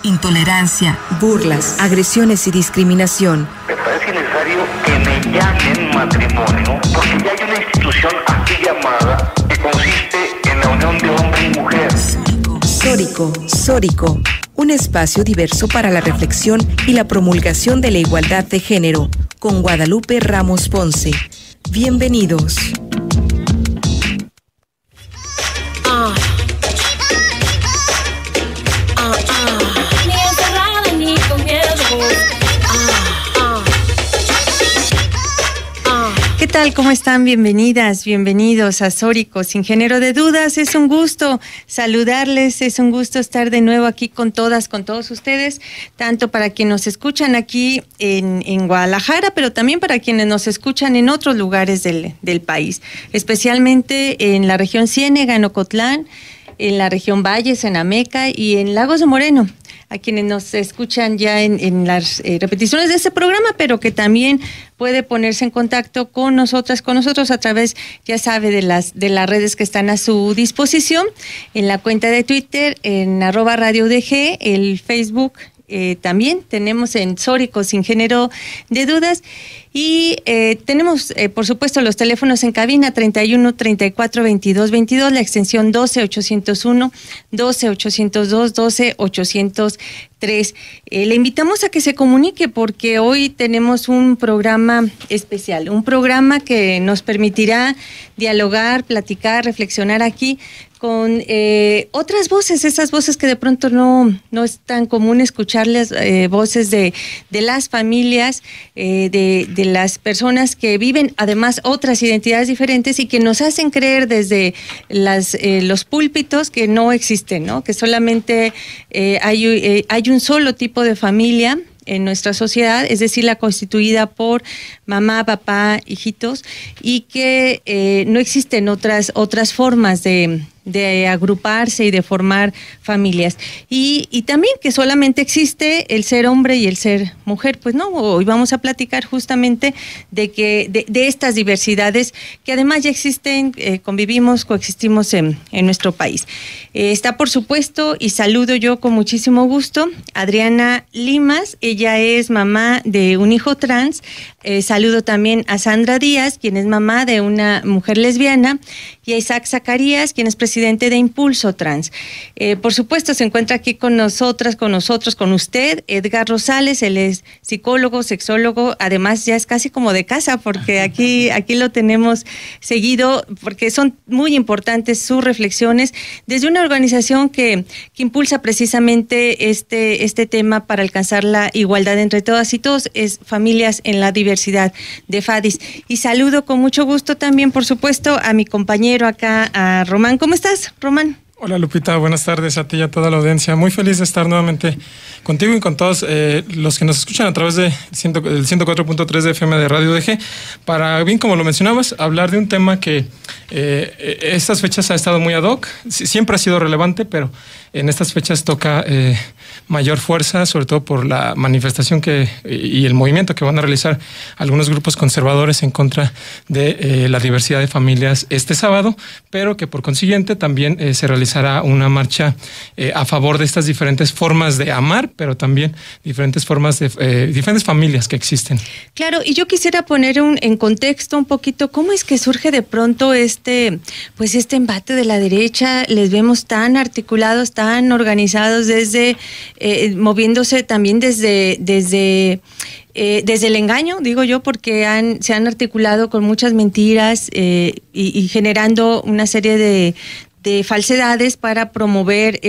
intolerancia, burlas, agresiones y discriminación. Me parece necesario que me llamen matrimonio, porque ya hay una institución aquí llamada que consiste en la unión de hombre y mujer. Sórico, un espacio diverso para la reflexión y la promulgación de la igualdad de género, con Guadalupe Ramos Ponce. Bienvenidos. ¿Qué tal? ¿Cómo están? Bienvenidas, bienvenidos a Sórico, sin género de dudas. Es un gusto saludarles, es un gusto estar de nuevo aquí con todas, con todos ustedes, tanto para quienes nos escuchan aquí en Guadalajara, pero también para quienes nos escuchan en otros lugares del país, especialmente en la región Ciénega, en Ocotlán, en la región Valles, en Ameca y en Lagos de Moreno, a quienes nos escuchan ya en las repeticiones de este programa, pero que también puede ponerse en contacto con nosotros a través, ya sabe, de las redes que están a su disposición, en la cuenta de Twitter, en @RadioUDG, el Facebook. También tenemos en Sórico, sin género de dudas, y tenemos, por supuesto, los teléfonos en cabina 31 34 22 22, la extensión 12 801, 12 802, 12 803. Le invitamos a que se comunique porque hoy tenemos un programa especial, un programa que nos permitirá dialogar, platicar, reflexionar aquí con otras voces, esas voces que de pronto no es tan común escucharles, voces de las familias, de las personas que viven además otras identidades diferentes y que nos hacen creer desde los púlpitos que no existen, ¿no? Que solamente hay un solo tipo de familia en nuestra sociedad, es decir, la constituida por mamá, papá, hijitos, y que no existen otras formas de agruparse y de formar familias. Y también que solamente existe el ser hombre y el ser mujer. Pues no, hoy vamos a platicar justamente de estas diversidades que además ya existen, convivimos, coexistimos en nuestro país. Está, por supuesto, y saludo yo con muchísimo gusto, Adriana Limas. Ella es mamá de un hijo trans. Saludo también a Sandra Díaz, quien es mamá de una mujer lesbiana, y a Isaac Zacarías, quien es presidente de Impulso Trans. Por supuesto, se encuentra aquí con nosotros, con usted, Edgar Rosales. Él es psicólogo, sexólogo, además ya es casi como de casa, porque aquí lo tenemos seguido, porque son muy importantes sus reflexiones desde una organización que impulsa precisamente este tema para alcanzar la igualdad entre todas y todos, es Familias en la Diversidad de FADIS. Y saludo con mucho gusto también, por supuesto, a mi compañero acá, a Román. ¿Cómo estás, Román? Hola, Lupita, buenas tardes a ti y a toda la audiencia. Muy feliz de estar nuevamente contigo y con todos los que nos escuchan a través del 104.3 de FM de Radio UDG, para, bien como lo mencionabas, hablar de un tema que estas fechas ha estado muy ad hoc, siempre ha sido relevante, pero en estas fechas toca mayor fuerza, sobre todo por la manifestación y el movimiento que van a realizar algunos grupos conservadores en contra de la diversidad de familias este sábado, pero que por consiguiente también se realizará una marcha a favor de estas diferentes formas de amar, pero también diferentes formas de diferentes familias que existen. Claro, y yo quisiera poner en contexto un poquito cómo es que surge de pronto este embate de la derecha. Les vemos tan articulados, tan organizados, moviéndose también desde el engaño, digo yo, porque se han articulado con muchas mentiras y generando una serie de falsedades para promover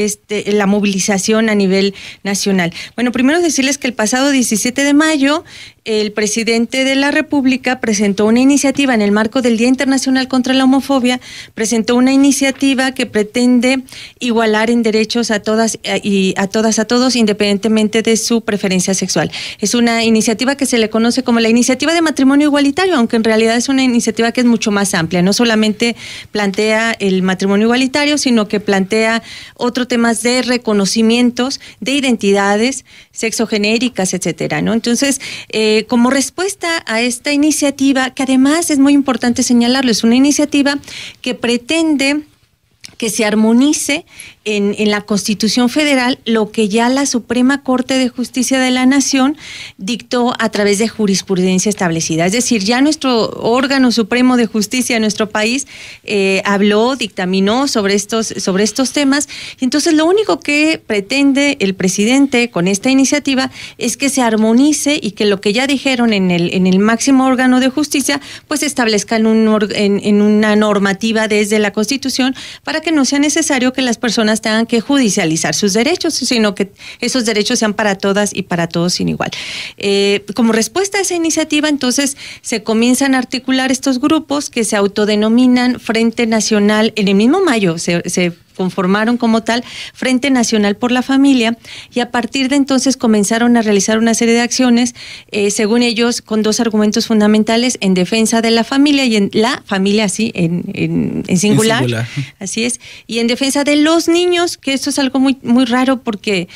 la movilización a nivel nacional. Bueno, primero decirles que el pasado 17 de mayo el presidente de la República presentó una iniciativa en el marco del Día Internacional contra la Homofobia, presentó una iniciativa que pretende igualar en derechos a todas y a todos, independientemente de su preferencia sexual. Es una iniciativa que se le conoce como la iniciativa de matrimonio igualitario, aunque en realidad es una iniciativa que es mucho más amplia. No solamente plantea el matrimonio igualitario, sino que plantea otros temas de reconocimientos de identidades sexogenéricas, etcétera, ¿no? Entonces, como respuesta a esta iniciativa, que además es muy importante señalarlo, es una iniciativa que pretende que se armonice en la Constitución Federal lo que ya la Suprema Corte de Justicia de la Nación dictó a través de jurisprudencia establecida. Es decir, ya nuestro órgano supremo de justicia de nuestro país habló, dictaminó sobre estos temas. Y entonces lo único que pretende el presidente con esta iniciativa es que se armonice y que lo que ya dijeron en el máximo órgano de justicia, pues establezcan en una normativa desde la Constitución para que no sea necesario que las personas tengan que judicializar sus derechos, sino que esos derechos sean para todas y para todos sin igual. Como respuesta a esa iniciativa, entonces, se comienzan a articular estos grupos que se autodenominan Frente Nacional. En el mismo mayo se conformaron como tal Frente Nacional por la Familia, y a partir de entonces comenzaron a realizar una serie de acciones, según ellos, con dos argumentos fundamentales: en defensa de la familia, y en la familia así, en singular, así es, y en defensa de los niños, que esto es algo muy, muy raro porque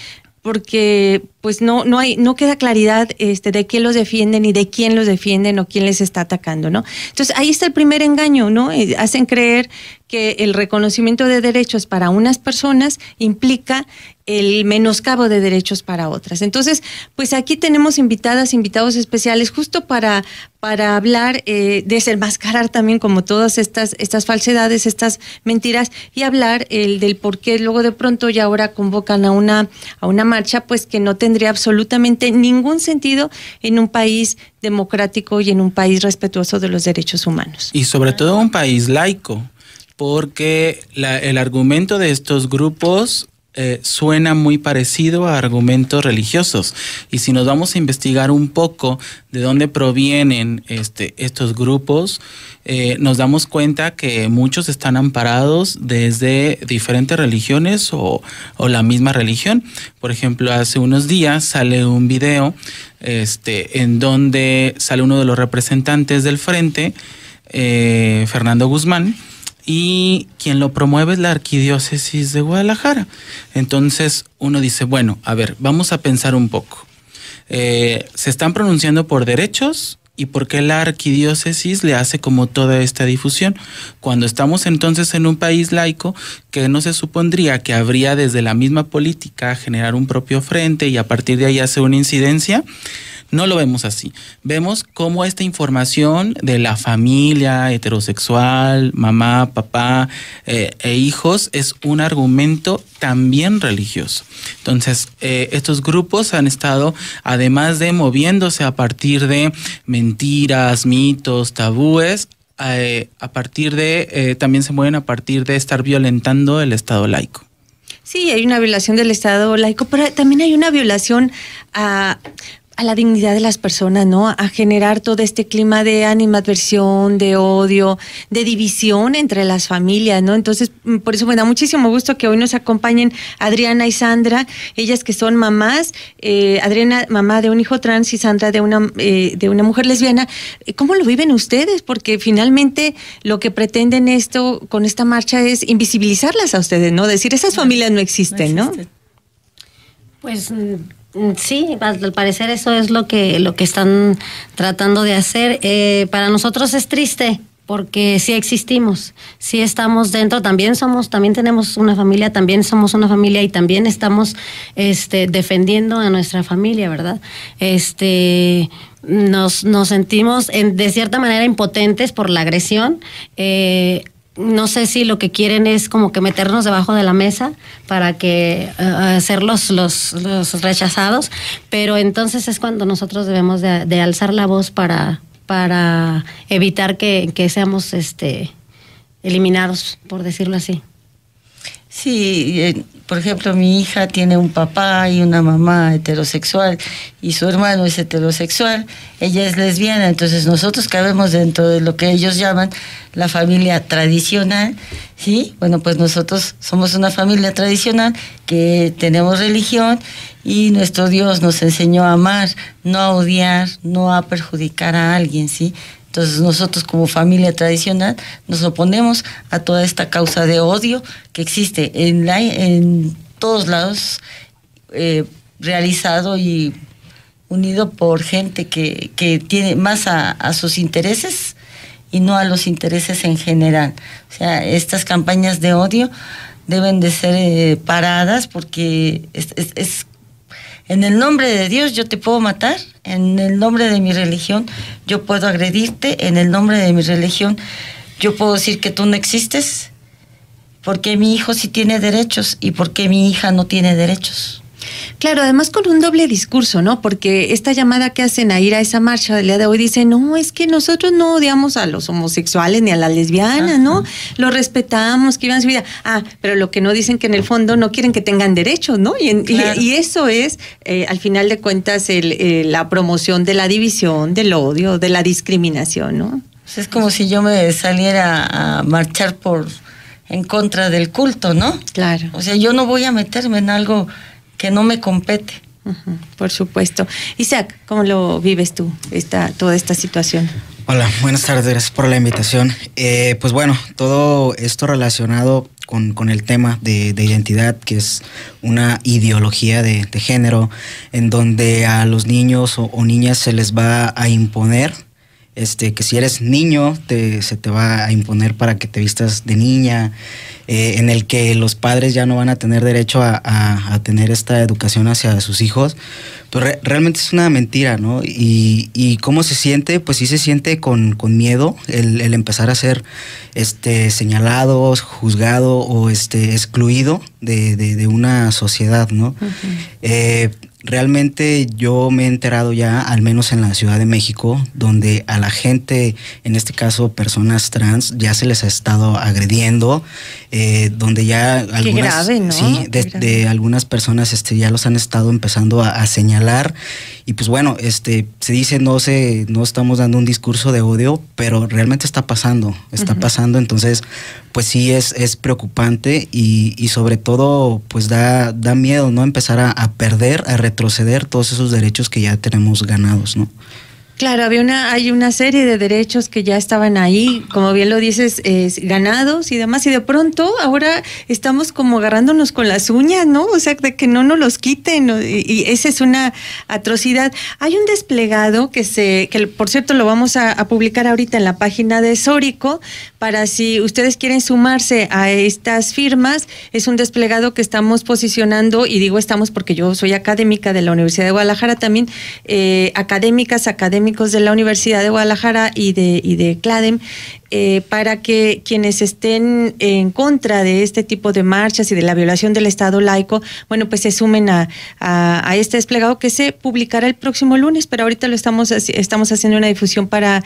pues no queda claridad de quién los defienden y de quién los defienden o quién les está atacando, ¿no? Entonces ahí está el primer engaño, ¿no? Hacen creer que el reconocimiento de derechos para unas personas implica el menoscabo de derechos para otras. Entonces, pues aquí tenemos invitados especiales justo para hablar, desenmascarar también como todas estas falsedades, estas mentiras, y hablar del por qué luego de pronto y ahora convocan a una marcha, pues que no tendría absolutamente ningún sentido en un país democrático y en un país respetuoso de los derechos humanos. Y sobre todo un país laico, porque el argumento de estos grupos suena muy parecido a argumentos religiosos. Y si nos vamos a investigar un poco de dónde provienen estos grupos, nos damos cuenta que muchos están amparados desde diferentes religiones o la misma religión. Por ejemplo, hace unos días sale un video en donde sale uno de los representantes del Frente, Fernando Guzmán, y quien lo promueve es la Arquidiócesis de Guadalajara. Entonces uno dice, bueno, a ver, vamos a pensar un poco. Se están pronunciando por derechos, ¿y por qué la Arquidiócesis le hace como toda esta difusión? Cuando estamos entonces en un país laico, que no se supondría que habría desde la misma política generar un propio frente y a partir de ahí hacer una incidencia. No lo vemos así. Vemos cómo esta información de la familia heterosexual, mamá, papá e hijos es un argumento también religioso. Entonces, estos grupos han estado, además de moviéndose a partir de mentiras, mitos, tabúes, también se mueven a partir de estar violentando el Estado laico. Sí, hay una violación del Estado laico, pero también hay una violación a la dignidad de las personas, ¿no? A generar todo este clima de animadversión, de odio, de división entre las familias, ¿no? Entonces, por eso me da muchísimo gusto que hoy nos acompañen Adriana y Sandra, ellas que son mamás, Adriana, mamá de un hijo trans, y Sandra de una mujer lesbiana. ¿Cómo lo viven ustedes? Porque finalmente lo que pretenden con esta marcha es invisibilizarlas a ustedes, ¿no? Decir, esas familias no existen, ¿no? Pues sí, al parecer eso es lo que están tratando de hacer. Para nosotros es triste porque sí existimos, sí estamos dentro, también tenemos una familia, también somos una familia y también estamos defendiendo a nuestra familia, ¿verdad? Nos sentimos de cierta manera impotentes por la agresión. No sé si lo que quieren es como que meternos debajo de la mesa para que hacer los rechazados, pero entonces es cuando nosotros debemos de alzar la voz para evitar que seamos eliminados, por decirlo así. Sí, por ejemplo, mi hija tiene un papá y una mamá heterosexual y su hermano es heterosexual, ella es lesbiana, entonces nosotros cabemos dentro de lo que ellos llaman la familia tradicional, ¿sí? Bueno, pues nosotros somos una familia tradicional que tenemos religión y nuestro Dios nos enseñó a amar, no a odiar, no a perjudicar a alguien, ¿sí? Entonces nosotros como familia tradicional nos oponemos a toda esta causa de odio que existe en todos lados, realizado y unido por gente que tiene más a sus intereses y no a los intereses en general. O sea, estas campañas de odio deben de ser paradas, porque es en el nombre de Dios yo te puedo matar, en el nombre de mi religión yo puedo agredirte, en el nombre de mi religión yo puedo decir que tú no existes, porque mi hijo sí tiene derechos y porque mi hija no tiene derechos. Claro, además con un doble discurso, ¿no? Porque esta llamada que hacen a ir a esa marcha del día de hoy dice, no, es que nosotros no odiamos a los homosexuales ni a las lesbianas, ¿no? Los respetamos, que vivan su vida. Pero lo que no dicen que en el fondo no quieren que tengan derechos, ¿no? Y eso es, al final de cuentas, la promoción de la división, del odio, de la discriminación, ¿no? Pues es como si yo me saliera a marchar en contra del culto, ¿no? Claro. O sea, yo no voy a meterme en algo que no me compete. Por supuesto. Isaac, ¿cómo lo vives tú, toda esta situación? Hola, buenas tardes, gracias por la invitación. Pues bueno, todo esto relacionado con el tema de identidad, que es una ideología de género, en donde a los niños o niñas se les va a imponer que si eres niño se te va a imponer para que te vistas de niña, en el que los padres ya no van a tener derecho a tener esta educación hacia sus hijos. Pues realmente es una mentira, ¿no? Y ¿cómo se siente? Pues sí se siente con miedo el empezar a ser señalado, juzgado o excluido de una sociedad, ¿no? Uh-huh. Realmente yo me he enterado ya, al menos en la Ciudad de México, donde a la gente, en este caso personas trans, ya se les ha estado agrediendo, donde ya algunas, qué grave, ¿no? Sí, de algunas personas ya los han estado empezando a señalar. Y pues bueno, se dice no estamos dando un discurso de odio, pero realmente está pasando, pasando. Entonces pues sí es preocupante y sobre todo pues da miedo, ¿no? Empezar a perder, a retroceder todos esos derechos que ya tenemos ganados, ¿no? Claro, hay una serie de derechos que ya estaban ahí, como bien lo dices, ganados y demás, y de pronto ahora estamos como agarrándonos con las uñas, ¿no? O sea, de que no nos los quiten, ¿no? Y esa es una atrocidad. Hay un desplegado que por cierto lo vamos a publicar ahorita en la página de Sórico, para si ustedes quieren sumarse a estas firmas. Es un desplegado que estamos posicionando, y digo estamos porque yo soy académica de la Universidad de Guadalajara también, académicos de la Universidad de Guadalajara y de CLADEM, para que quienes estén en contra de este tipo de marchas y de la violación del Estado laico, bueno, pues se sumen a este desplegado que se publicará el próximo lunes, pero ahorita lo estamos haciendo una difusión para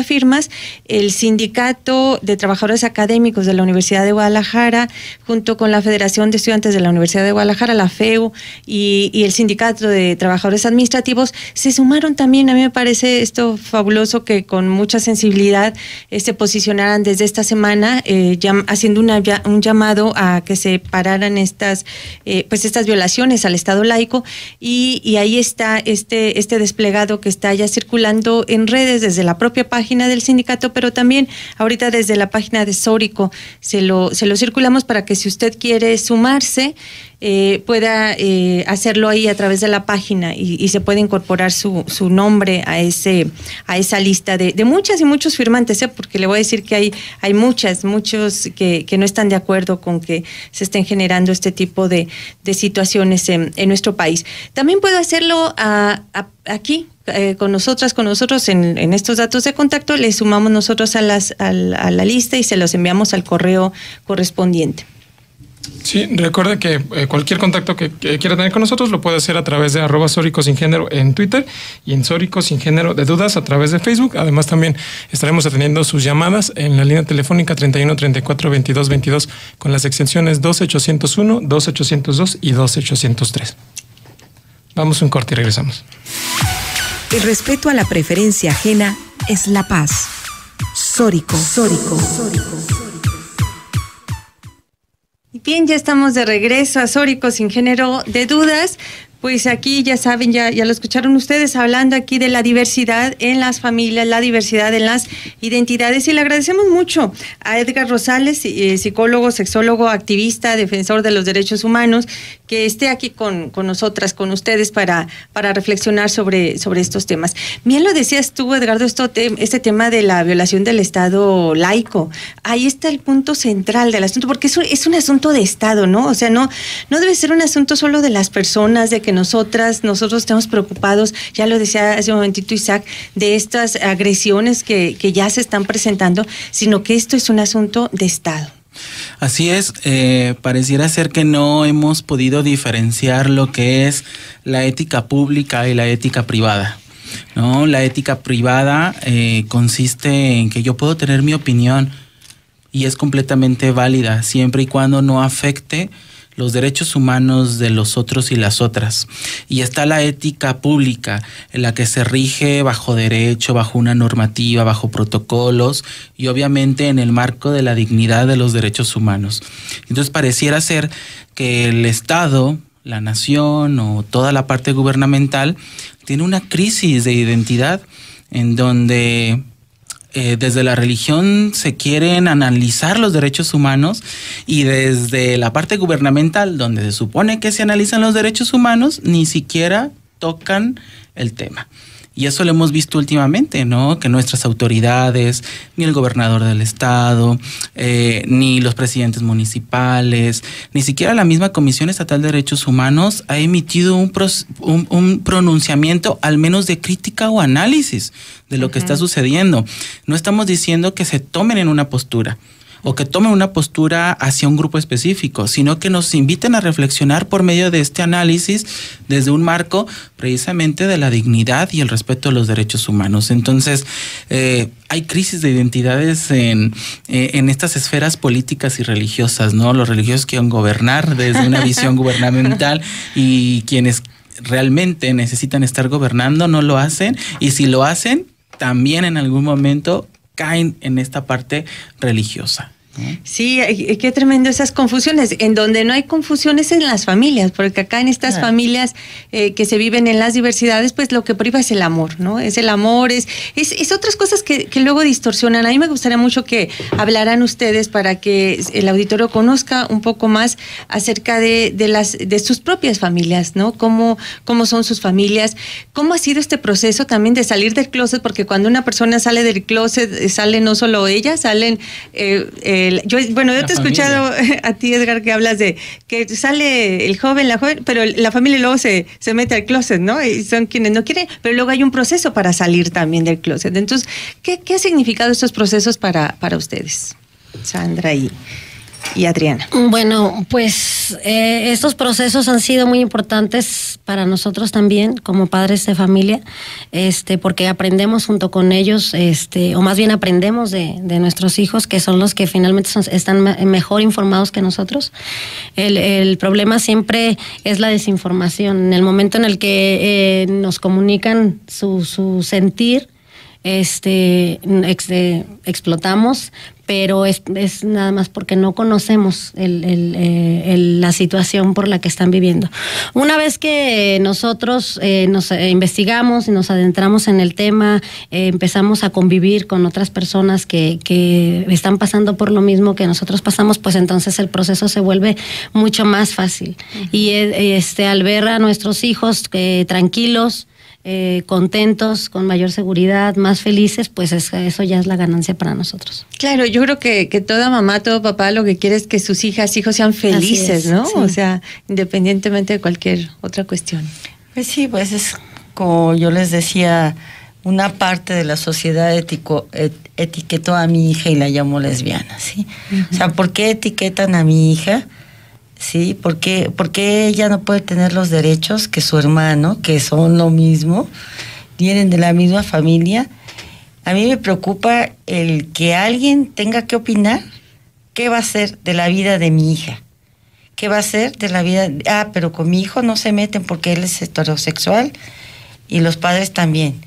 firmas. El Sindicato de Trabajadores Académicos de la Universidad de Guadalajara, junto con la Federación de Estudiantes de la Universidad de Guadalajara, la FEU, y el Sindicato de Trabajadores Administrativos, se sumaron también. A mí me parece esto fabuloso que con mucha sensibilidad se posicionaran desde esta semana, haciendo un llamado a que se pararan estas violaciones al Estado laico, y ahí está este desplegado que está ya circulando en redes desde la propia página del sindicato, pero también ahorita desde la página de Sórico se lo circulamos para que si usted quiere sumarse, pueda hacerlo ahí a través de la página y se puede incorporar su nombre a esa lista de muchas y muchos firmantes, porque le voy a decir que hay muchos que no están de acuerdo con que se estén generando este tipo de situaciones en nuestro país. También puede hacerlo aquí con nosotros en estos datos de contacto. Le sumamos nosotros a la lista y se los enviamos al correo correspondiente. Sí, recuerde que cualquier contacto que quiera tener con nosotros lo puede hacer a través de @SóricoSinGénero en Twitter y en Sórico Sin Género de Dudas a través de Facebook. Además también estaremos atendiendo sus llamadas en la línea telefónica 31 34 22 22 con las extensiones 12801, 12802 y 12803. Vamos a un corte y regresamos. El respeto a la preferencia ajena es la paz. Sórico. Bien, ya estamos de regreso a Sórico Sin Género de Dudas. Pues aquí ya saben, ya lo escucharon ustedes hablando aquí de la diversidad en las familias, la diversidad en las identidades, y le agradecemos mucho a Edgar Rosales, psicólogo, sexólogo, activista, defensor de los derechos humanos, que esté aquí con nosotras, con ustedes para reflexionar sobre estos temas. Bien lo decías tú, Edgardo, este tema de la violación del Estado laico. Ahí está el punto central del asunto, porque es un asunto de Estado, ¿no? O sea, no debe ser un asunto solo de las personas, de que nosotros estamos preocupados, ya lo decía hace un momentito Isaac, de estas agresiones que ya se están presentando, sino que esto es un asunto de Estado. Así es, pareciera ser que no hemos podido diferenciar lo que es la ética pública y la ética privada, ¿no? La ética privada consiste en que yo puedo tener mi opinión y es completamente válida siempre y cuando no afecte los derechos humanos de los otros y las otras. Y está la ética pública, en la que se rige bajo derecho, bajo una normativa, bajo protocolos y obviamente en el marco de la dignidad de los derechos humanos. Entonces pareciera ser que el Estado, la nación o toda la parte gubernamental tiene una crisis de identidad en donde desde la religión se quieren analizar los derechos humanos y desde la parte gubernamental, donde se supone que se analizan los derechos humanos, ni siquiera tocan el tema. Y eso lo hemos visto últimamente, ¿no? Que nuestras autoridades, ni el gobernador del estado, ni los presidentes municipales, ni siquiera la misma Comisión Estatal de Derechos Humanos ha emitido un pronunciamiento, al menos de crítica o análisis de lo que está sucediendo. No estamos diciendo que se tomen en una postura o que tomen una postura hacia un grupo específico, sino que nos inviten a reflexionar por medio de este análisis desde un marco precisamente de la dignidad y el respeto a los derechos humanos. Entonces, hay crisis de identidades en estas esferas políticas y religiosas, ¿no? Los religiosos quieren gobernar desde una visión gubernamental y quienes realmente necesitan estar gobernando no lo hacen, y si lo hacen, también en algún momento caen en esta parte religiosa. Sí, qué tremendo esas confusiones. En donde no hay confusiones en las familias, porque acá en estas familias que se viven en las diversidades, pues lo que priva es el amor, ¿no? Es el amor, es otras cosas que luego distorsionan. A mí me gustaría mucho que hablaran ustedes para que el auditorio conozca un poco más acerca de sus propias familias, ¿no? Cómo son sus familias, cómo ha sido este proceso también de salir del closet, porque cuando una persona sale del closet, sale no solo ella, salen yo te he escuchado a ti, Edgar, que hablas de que sale el joven, la joven, pero la familia luego se mete al closet, ¿no? Y son quienes no quieren, pero luego hay un proceso para salir también del closet. Entonces, ¿qué ha significado estos procesos para ustedes, Sandra y Adriana? Bueno, pues estos procesos han sido muy importantes para nosotros también como padres de familia, porque aprendemos junto con ellos, o más bien aprendemos de nuestros hijos, que son los que finalmente están mejor informados que nosotros. El problema siempre es la desinformación. En el momento en el que nos comunican su sentir, explotamos, pero es nada más porque no conocemos la situación por la que están viviendo. Una vez que nosotros nos investigamos y nos adentramos en el tema, empezamos a convivir con otras personas que están pasando por lo mismo que nosotros pasamos, pues entonces el proceso se vuelve mucho más fácil. Y al ver a nuestros hijos tranquilos, contentos, con mayor seguridad, más felices, pues eso ya es la ganancia para nosotros. Claro, yo creo que toda mamá, todo papá lo que quiere es que sus hijos sean felices, ¿no? Sí. O sea, independientemente de cualquier otra cuestión. Pues sí, pues es como yo les decía, una parte de la sociedad etiquetó a mi hija y la llamó lesbiana, ¿sí? O sea, ¿por qué etiquetan a mi hija? Sí, porque ella no puede tener los derechos que su hermano, que son lo mismo, vienen de la misma familia. A mí me preocupa el que alguien tenga que opinar qué va a ser de la vida de mi hija, qué va a ser de la vida, pero con mi hijo no se meten porque él es heterosexual y los padres también.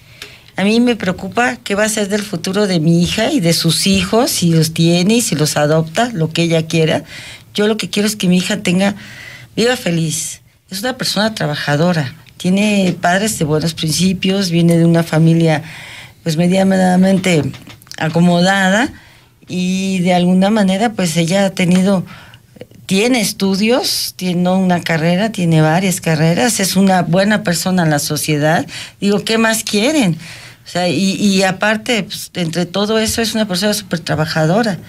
A mí me preocupa qué va a ser del futuro de mi hija y de sus hijos, si los tiene y si los adopta, lo que ella quiera. Yo lo que quiero es que mi hija viva feliz. es una persona trabajadora, tiene padres de buenos principios, viene de una familia pues medianamente acomodada y de alguna manera pues ella tiene estudios, tiene una carrera, tiene varias carreras, es una buena persona en la sociedad. Digo, ¿qué más quieren? O sea, y aparte, pues, entre todo eso es una persona súper trabajadora.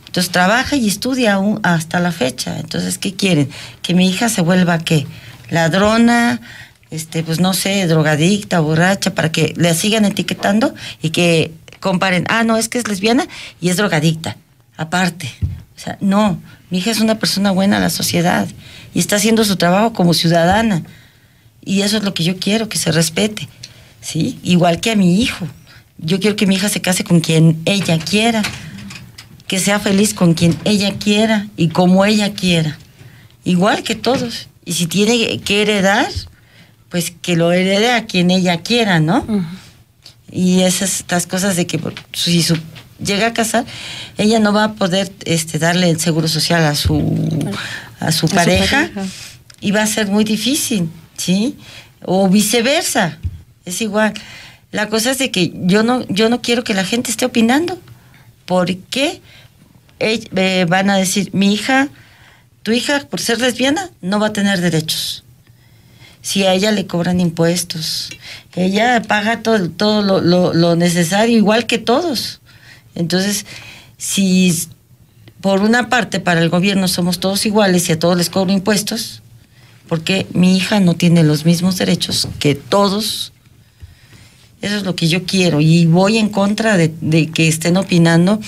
Entonces trabaja y estudia aún hasta la fecha. Entonces, ¿qué quieren? Que mi hija se vuelva, ¿qué? Ladrona, pues no sé, drogadicta, borracha, para que le sigan etiquetando y que comparen, no, es que es lesbiana y es drogadicta, aparte. O sea, no, mi hija es una persona buena a la sociedad y está haciendo su trabajo como ciudadana. Y eso es lo que yo quiero, que se respete, ¿sí? Igual que a mi hijo. Yo quiero que mi hija se case con quien ella quiera, que sea feliz con quien ella quiera y como ella quiera. Igual que todos. Y si tiene que heredar, pues que lo herede a quien ella quiera, ¿no? Uh-huh. Y estas cosas de que si llega a casar, ella no va a poder darle el seguro social a su pareja y va a ser muy difícil, ¿sí? O viceversa, es igual. La cosa es de que yo no quiero que la gente esté opinando, porque van a decir, tu hija por ser lesbiana no va a tener derechos. Si a ella le cobran impuestos, ella paga todo lo necesario, igual que todos. Entonces, si por una parte para el gobierno somos todos iguales y a todos les cobro impuestos, porque mi hija no tiene los mismos derechos que todos. Eso es lo que yo quiero y voy en contra de que estén opinando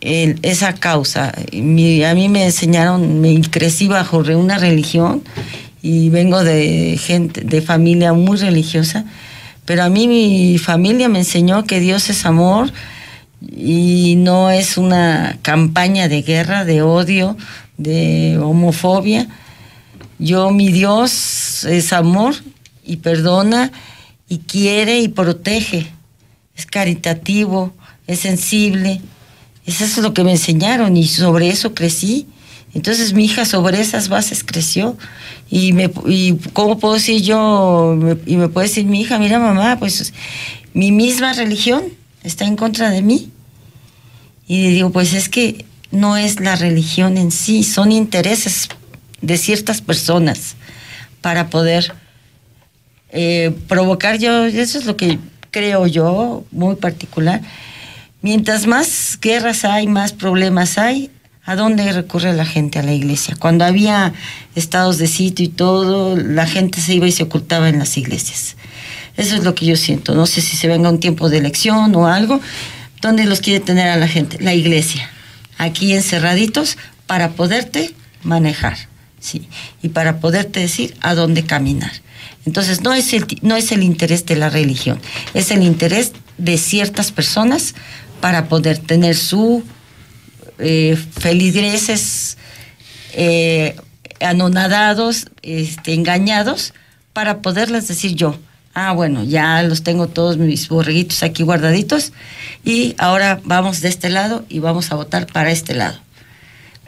esa causa. A mí me enseñaron, crecí bajo una religión y vengo de familia muy religiosa, pero a mí mi familia me enseñó que Dios es amor y no es una campaña de guerra, de odio, de homofobia. Mi Dios es amor y perdona y quiere y protege, es caritativo, es sensible. Eso es lo que me enseñaron y sobre eso crecí. Entonces mi hija sobre esas bases creció y ¿cómo puedo decir yo? Y me puede decir mi hija, mira mamá, pues mi misma religión está en contra de mí. Y le digo, pues es que no es la religión en sí, son intereses de ciertas personas para poder provocar. Eso es lo que creo yo, muy particular. Mientras más guerras hay, más problemas hay, ¿a dónde recurre la gente? A la iglesia. Cuando había estados de sitio y todo, la gente se iba y se ocultaba en las iglesias. Eso es lo que yo siento. No sé si se venga un tiempo de elección o algo. ¿Dónde los quiere tener a la gente? La iglesia. Aquí encerraditos para poderte manejar, ¿sí? Y para poderte decir a dónde caminar. Entonces no es el interés de la religión, es el interés de ciertas personas para poder tener su feligreses anonadados, engañados, para poderles decir yo, bueno, ya los tengo todos mis borreguitos aquí guardaditos y ahora vamos de este lado y vamos a votar para este lado.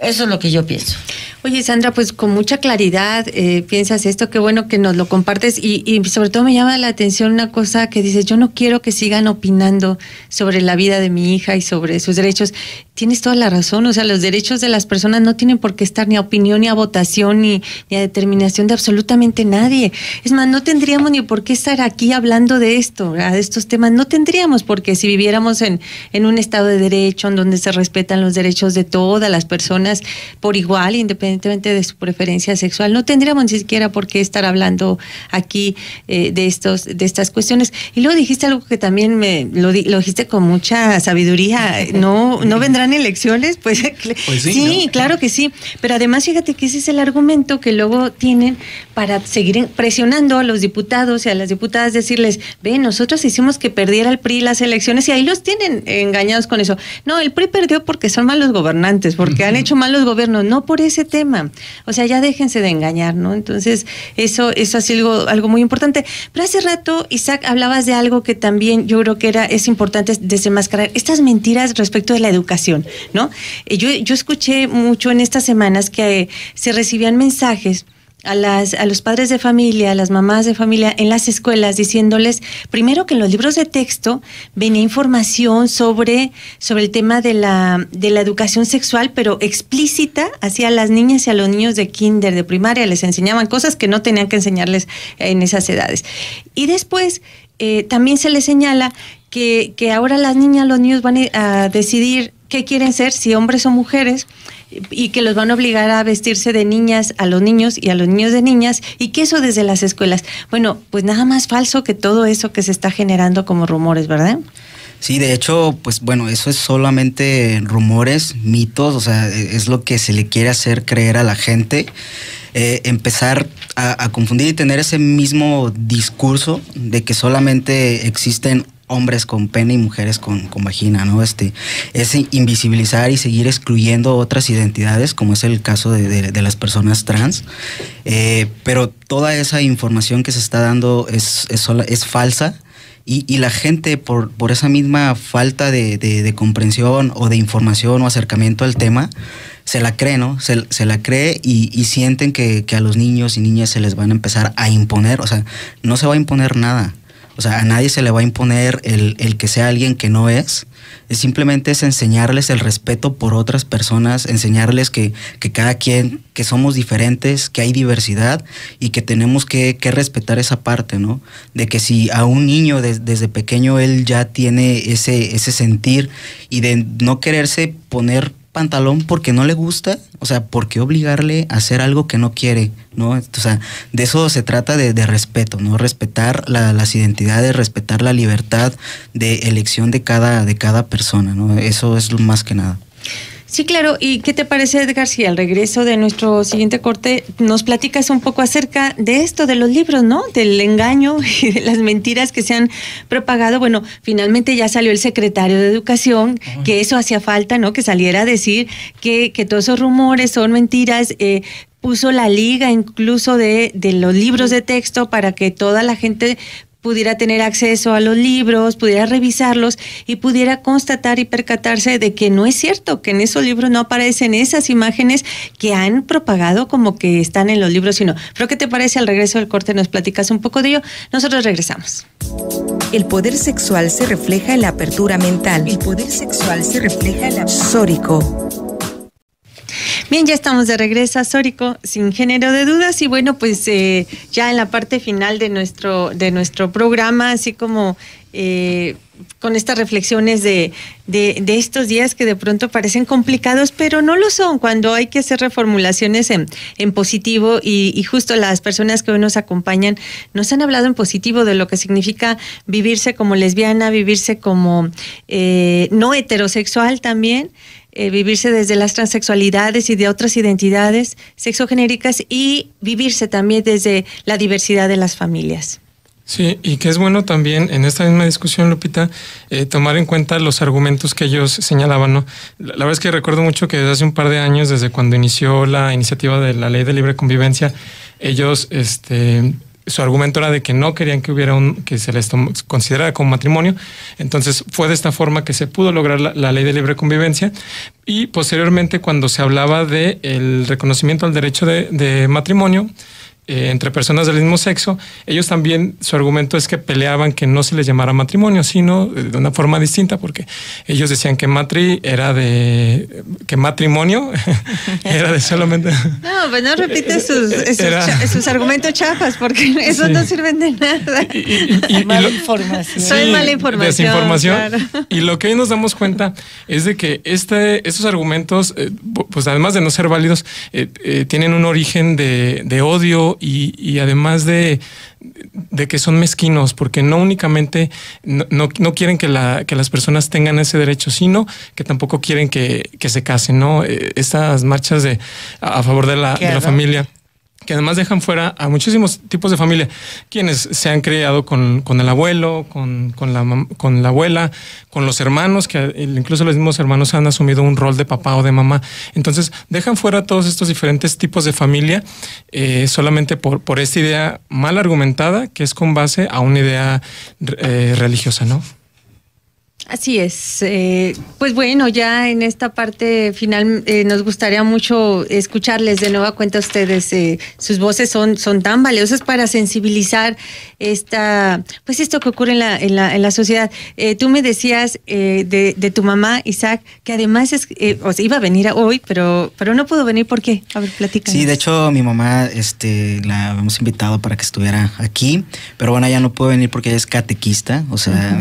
Eso es lo que yo pienso. Oye, Sandra, pues con mucha claridad piensas esto, qué bueno que nos lo compartes y sobre todo me llama la atención una cosa que dices, yo no quiero que sigan opinando sobre la vida de mi hija y sobre sus derechos. Tienes toda la razón, o sea, los derechos de las personas no tienen por qué estar ni a opinión, ni a votación, ni a determinación de absolutamente nadie. Es más, no tendríamos ni por qué estar aquí hablando de esto, ¿verdad? De estos temas, no tendríamos, porque si viviéramos en un estado de derecho, en donde se respetan los derechos de todas las personas por igual, independientemente de su preferencia sexual, no tendríamos ni siquiera por qué estar hablando aquí de estas cuestiones. Y luego dijiste algo que también lo dijiste con mucha sabiduría, no vendrán elecciones, pues sí, ¿no? Claro que sí, pero además fíjate que ese es el argumento que luego tienen para seguir presionando a los diputados y a las diputadas, decirles, nosotros hicimos que perdiera el PRI las elecciones y ahí los tienen engañados con eso. No, el PRI perdió porque son malos gobernantes, porque han hecho malos gobiernos, no por ese tema. O sea, ya déjense de engañar, ¿no? Entonces, eso ha sido algo muy importante. Pero hace rato, Isaac, hablabas de algo que también yo creo que es importante desenmascarar, estas mentiras respecto de la educación, ¿no? Yo escuché mucho en estas semanas que se recibían mensajes a los padres de familia, a las mamás de familia en las escuelas, diciéndoles primero que en los libros de texto venía información sobre el tema de la educación sexual, pero explícita hacia las niñas y a los niños de kinder, de primaria, les enseñaban cosas que no tenían que enseñarles en esas edades. Y después también se les señala que ahora las niñas, los niños van a decidir qué quieren ser, si hombres o mujeres, y que los van a obligar a vestirse de niñas a los niños y a los niños de niñas, y que eso desde las escuelas. Bueno, pues nada más falso que todo eso que se está generando como rumores, ¿verdad? Sí, de hecho, pues bueno, eso es solamente rumores, mitos, o sea, es lo que se le quiere hacer creer a la gente. Empezar a confundir y tener ese mismo discurso de que solamente existen hombres con pene y mujeres con vagina, ¿no? Es invisibilizar y seguir excluyendo otras identidades, como es el caso de las personas trans. Pero toda esa información que se está dando es falsa. Y la gente, por esa misma falta de comprensión o de información o acercamiento al tema, se la cree, ¿no? Se la cree y sienten que a los niños y niñas se les van a empezar a imponer. O sea, no se va a imponer nada. O sea, a nadie se le va a imponer el que sea alguien que no es. Simplemente es enseñarles el respeto por otras personas, enseñarles que cada quien, que somos diferentes, que hay diversidad y que tenemos que respetar esa parte, ¿no? De que si a un niño desde pequeño él ya tiene ese sentir y de no quererse poner pantalón porque no le gusta, o sea, ¿por qué obligarle a hacer algo que no quiere? ¿No? O sea, de eso se trata de respeto, ¿no? Respetar las identidades, respetar la libertad de elección de cada persona, ¿no? Eso es lo más que nada. Sí, claro. ¿Y qué te parece, Edgar, si al regreso de nuestro siguiente corte nos platicas un poco acerca de esto, de los libros, ¿no? Del engaño y de las mentiras que se han propagado. Bueno, finalmente ya salió el secretario de Educación, que eso hacía falta, ¿no? Que saliera a decir que todos esos rumores son mentiras. Puso la liga incluso de los libros de texto para que toda la gente pudiera tener acceso a los libros, pudiera revisarlos y pudiera constatar y percatarse de que no es cierto, que en esos libros no aparecen esas imágenes que han propagado como que están en los libros, sino. Pero ¿qué te parece? Al regreso del corte nos platicas un poco de ello. Nosotros regresamos. El poder sexual se refleja en la apertura mental. El poder sexual se refleja en la... Sórico. Bien, ya estamos de regreso a Sórico, sin género de dudas, y bueno, pues ya en la parte final de nuestro programa, así como con estas reflexiones de estos días que de pronto parecen complicados, pero no lo son, cuando hay que hacer reformulaciones en positivo, y justo las personas que hoy nos acompañan nos han hablado en positivo de lo que significa vivirse como lesbiana, vivirse como no heterosexual también, vivirse desde las transexualidades y de otras identidades sexogenéricas, y vivirse también desde la diversidad de las familias. Sí, y que es bueno también en esta misma discusión, Lupita, tomar en cuenta los argumentos que ellos señalaban, ¿no? La verdad es que recuerdo mucho que desde hace un par de años, desde cuando inició la iniciativa de la Ley de Libre Convivencia, ellos su argumento era de que no querían que hubiera que se les considerara como matrimonio. Entonces fue de esta forma que se pudo lograr la Ley de Libre Convivencia, y posteriormente, cuando se hablaba de el reconocimiento al derecho de matrimonio entre personas del mismo sexo, ellos también, su argumento es que peleaban que no se les llamara matrimonio, sino de una forma distinta, porque ellos decían que matrimonio era de solamente... No, pues no repites sus argumentos chafas, porque esos no sirven de nada. Mala información. Sí, mala información. Desinformación. Claro. Y lo que hoy nos damos cuenta es de que estos argumentos, pues además de no ser válidos, tienen un origen de odio, y además de que son mezquinos, porque no únicamente no quieren que las personas tengan ese derecho, sino que tampoco quieren que se casen, ¿no? Estas marchas a favor de la familia, que además dejan fuera a muchísimos tipos de familia, quienes se han criado con el abuelo, con la abuela, con los hermanos, que incluso los mismos hermanos han asumido un rol de papá o de mamá. Entonces dejan fuera todos estos diferentes tipos de familia solamente por esta idea mal argumentada, que es con base a una idea religiosa, ¿no? Así es. Pues bueno, ya en esta parte final nos gustaría mucho escucharles de nueva cuenta a ustedes. Sus voces son tan valiosas para sensibilizar esto que ocurre en la sociedad. Tú me decías de tu mamá, Isaac, que además iba a venir hoy, pero no pudo venir. ¿Por qué? A ver, platícanos. Sí, de hecho mi mamá la habíamos invitado para que estuviera aquí, pero bueno, ella no pudo venir porque ella es catequista, o sea,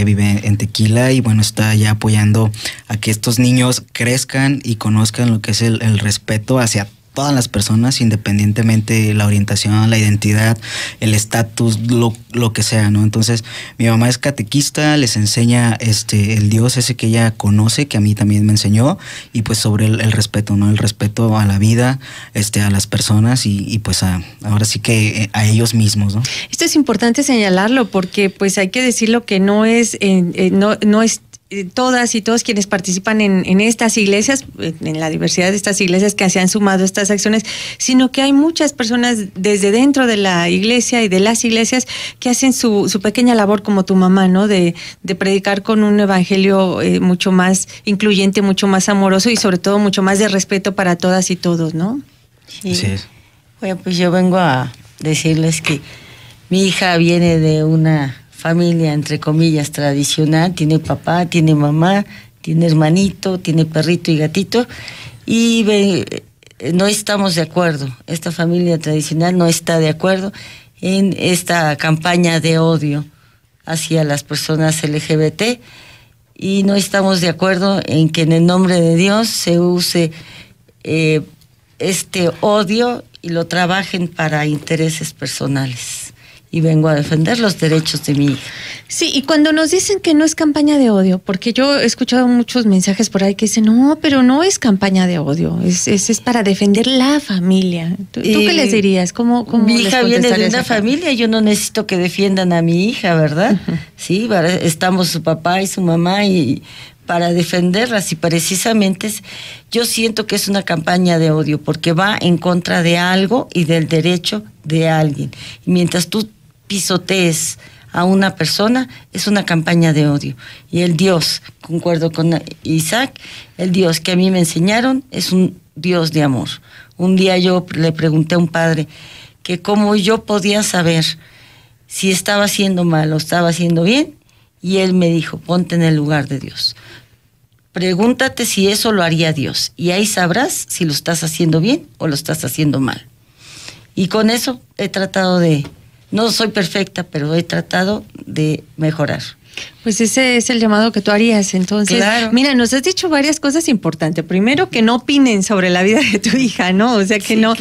vive en Tequila y bueno, está ya apoyando a que estos niños crezcan y conozcan lo que es el respeto hacia todas las personas, independientemente de la orientación, la identidad, el estatus, lo que sea, ¿no? Entonces, mi mamá es catequista, les enseña el Dios ese que ella conoce, que a mí también me enseñó, y pues sobre el respeto, ¿no? El respeto a la vida, a las personas y pues ahora sí que a ellos mismos, ¿no? Esto es importante señalarlo porque pues hay que decirlo que no es todas y todos quienes participan en estas iglesias, en la diversidad de estas iglesias que se han sumado a estas acciones, sino que hay muchas personas desde dentro de la iglesia y de las iglesias que hacen su pequeña labor como tu mamá, ¿no? De predicar con un evangelio mucho más incluyente, mucho más amoroso y sobre todo mucho más de respeto para todas y todos, ¿no? Sí. Sí. Bueno, pues yo vengo a decirles que mi hija viene de una familia, entre comillas, tradicional, tiene papá, tiene mamá, tiene hermanito, tiene perrito y gatito, y no estamos de acuerdo, esta familia tradicional no está de acuerdo en esta campaña de odio hacia las personas LGBT, y no estamos de acuerdo en que en el nombre de Dios se use este odio y lo trabajen para intereses personales. Y vengo a defender los derechos de mi hija. Sí, y cuando nos dicen que no es campaña de odio, porque yo he escuchado muchos mensajes por ahí que dicen, no, pero no es campaña de odio, es para defender la familia. ¿Tú qué les dirías? ¿Cómo mi hija viene de una familia, yo no necesito que defiendan a mi hija, ¿verdad? Uh-huh. Sí, estamos su papá y su mamá y para defenderlas, y precisamente yo siento que es una campaña de odio porque va en contra de algo y del derecho de alguien. Y mientras tú pisotees a una persona, es una campaña de odio. Y el Dios, concuerdo con Isaac, el Dios que a mí me enseñaron es un Dios de amor. Un día yo le pregunté a un padre que cómo yo podía saber si estaba haciendo mal o estaba haciendo bien, y él me dijo, ponte en el lugar de Dios. Pregúntate si eso lo haría Dios, y ahí sabrás si lo estás haciendo bien o lo estás haciendo mal. Y con eso he tratado no soy perfecta, pero he tratado de mejorar. Pues ese es el llamado que tú harías, entonces. Claro. Mira, nos has dicho varias cosas importantes. Primero, que no opinen sobre la vida de tu hija, ¿no? O sea, que no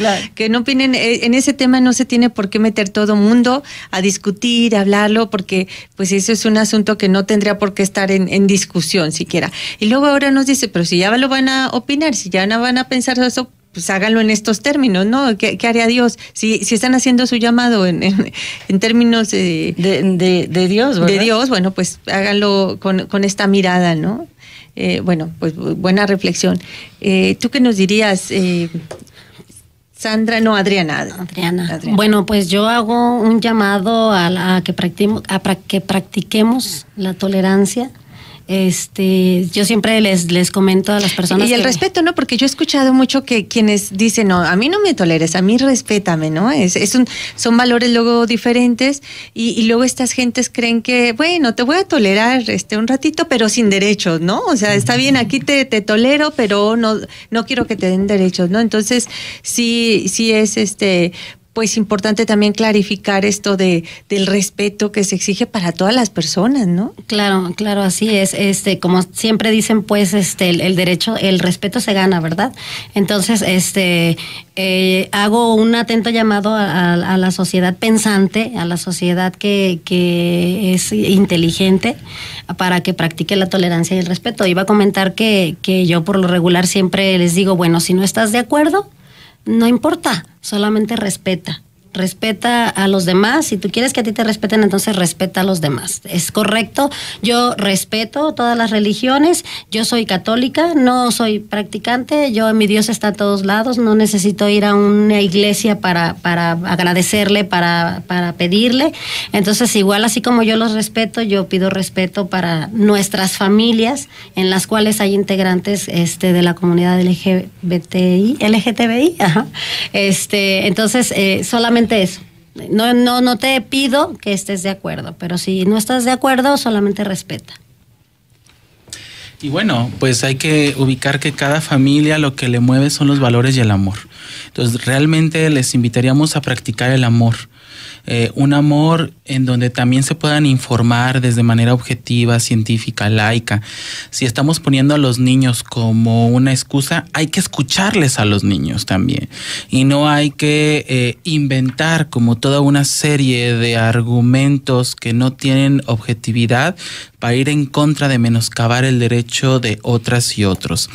opinen. En ese tema no se tiene por qué meter todo mundo a discutir, a hablarlo, porque pues eso es un asunto que no tendría por qué estar en discusión siquiera. Y luego ahora nos dice, pero si ya lo van a opinar, si ya no van a pensar eso, pues háganlo en estos términos, ¿no? ¿Qué haría Dios? Si están haciendo su llamado en términos de Dios, ¿verdad? De Dios, bueno, pues háganlo con esta mirada, ¿no? Bueno, pues buena reflexión. ¿Tú qué nos dirías, Sandra? No, Adriana. Bueno, pues yo hago un llamado a que practiquemos la tolerancia. Yo siempre les comento a las personas y el respeto, ¿no? Porque yo he escuchado mucho que quienes dicen, no, a mí no me toleres, a mí respétame, ¿no? Son valores luego diferentes y luego estas gentes creen que, bueno, te voy a tolerar un ratito, pero sin derechos, ¿no? O sea, está bien, aquí te tolero, pero no quiero que te den derechos, ¿no? Entonces, sí es pues importante también clarificar esto del respeto que se exige para todas las personas, ¿no? Claro, así es. Como siempre dicen, pues, el derecho, el respeto se gana, ¿verdad? Entonces, hago un atento llamado a la sociedad pensante, a la sociedad que es inteligente, para que practique la tolerancia y el respeto. Iba a comentar que yo por lo regular siempre les digo, bueno, si no estás de acuerdo, no importa, solamente respeta. respeta a los demás. Si tú quieres que a ti te respeten, entonces respeta a los demás. Es correcto. Yo respeto todas las religiones. Yo soy católica, no soy practicante. Mi Dios está a todos lados. No necesito ir a una iglesia para agradecerle, para pedirle. Entonces, igual así como yo los respeto, yo pido respeto para nuestras familias, en las cuales hay integrantes de la comunidad LGTBI. Ajá. Entonces, solamente eso. No te pido que estés de acuerdo, pero si no estás de acuerdo, solamente respeta. Y bueno, pues hay que ubicar que cada familia lo que le mueve son los valores y el amor. Entonces, realmente les invitaríamos a practicar el amor. Un amor en donde también se puedan informar desde manera objetiva, científica, laica. Si estamos poniendo a los niños como una excusa, hay que escucharles a los niños también. Y no hay que inventar como toda una serie de argumentos que no tienen objetividad para ir en contra de menoscabar el derecho de otras y otros.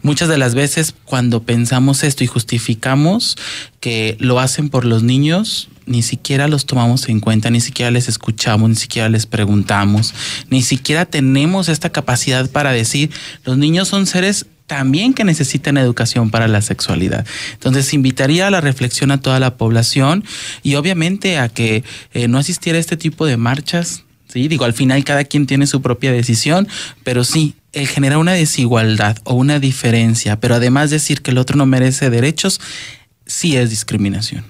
Muchas de las veces cuando pensamos esto y justificamos que lo hacen por los niños, ni siquiera los tomamos en cuenta, ni siquiera les escuchamos, ni siquiera les preguntamos, ni siquiera tenemos esta capacidad para decir, los niños son seres también que necesitan educación para la sexualidad. Entonces invitaría a la reflexión a toda la población y obviamente a que no asistiera a este tipo de marchas. Sí, digo, al final cada quien tiene su propia decisión, pero sí, el generar una desigualdad o una diferencia, pero además decir que el otro no merece derechos, sí es discriminación.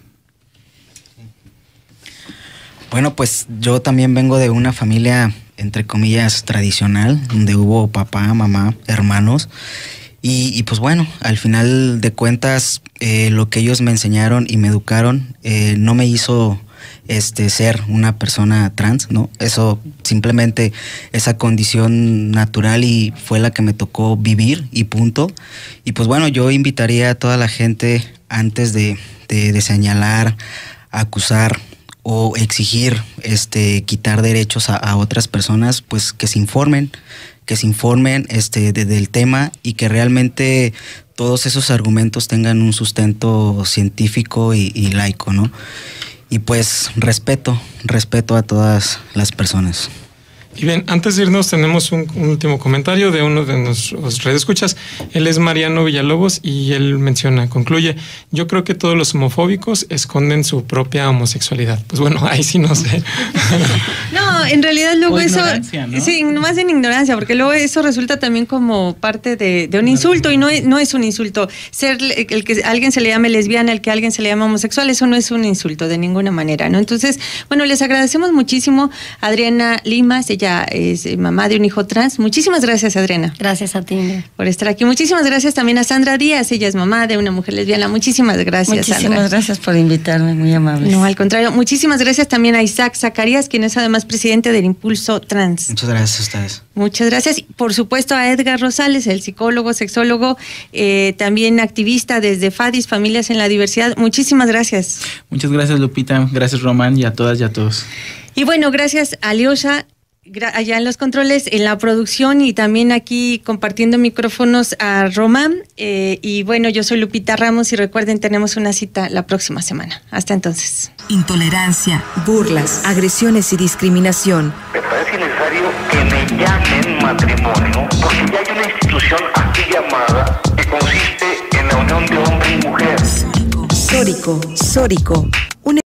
Bueno, pues yo también vengo de una familia, entre comillas, tradicional, donde hubo papá, mamá, hermanos. Y pues bueno, al final de cuentas, lo que ellos me enseñaron y me educaron no me hizo ser una persona trans, ¿no? Eso simplemente, esa condición natural y fue la que me tocó vivir y punto. Y pues bueno, yo invitaría a toda la gente antes de señalar, acusar o exigir quitar derechos a otras personas, pues que se informen del tema y que realmente todos esos argumentos tengan un sustento científico y laico, ¿no? Y pues respeto a todas las personas. Y bien, antes de irnos tenemos un último comentario de uno de nuestros radioescuchas. Él es Mariano Villalobos y él concluye, yo creo que todos los homofóbicos esconden su propia homosexualidad. Pues bueno, ahí sí no sé. No, en realidad luego eso, ¿no? Sí, más en ignorancia, porque luego eso resulta también como parte de un insulto y no es un insulto. Ser el que a alguien se le llame lesbiana, el que a alguien se le llame homosexual, eso no es un insulto de ninguna manera, ¿no? Entonces, bueno, les agradecemos muchísimo a Adriana Limas, ella es mamá de un hijo trans. Muchísimas gracias, Adriana. Gracias a ti, por estar aquí. Muchísimas gracias también a Sandra Díaz, ella es mamá de una mujer lesbiana. Muchísimas gracias, Sandra. Muchísimas gracias por invitarme, muy amable. No, al contrario, muchísimas gracias también a Isaac Zacarías, quien es además presidente del Impulso Trans. Muchas gracias a ustedes. Muchas gracias. Por supuesto a Edgar Rosales, el psicólogo, sexólogo, también activista desde FADIS, Familias en la Diversidad. Muchísimas gracias. Muchas gracias, Lupita. Gracias, Román, y a todas y a todos. Y bueno, gracias a Alyosha, allá en los controles, en la producción y también aquí compartiendo micrófonos a Román. Y bueno, yo soy Lupita Ramos y recuerden, tenemos una cita la próxima semana. Hasta entonces. Intolerancia, burlas, agresiones y discriminación. Me parece necesario que me llamen matrimonio porque ya hay una institución así llamada que consiste en la unión de hombre y mujer. Sórico.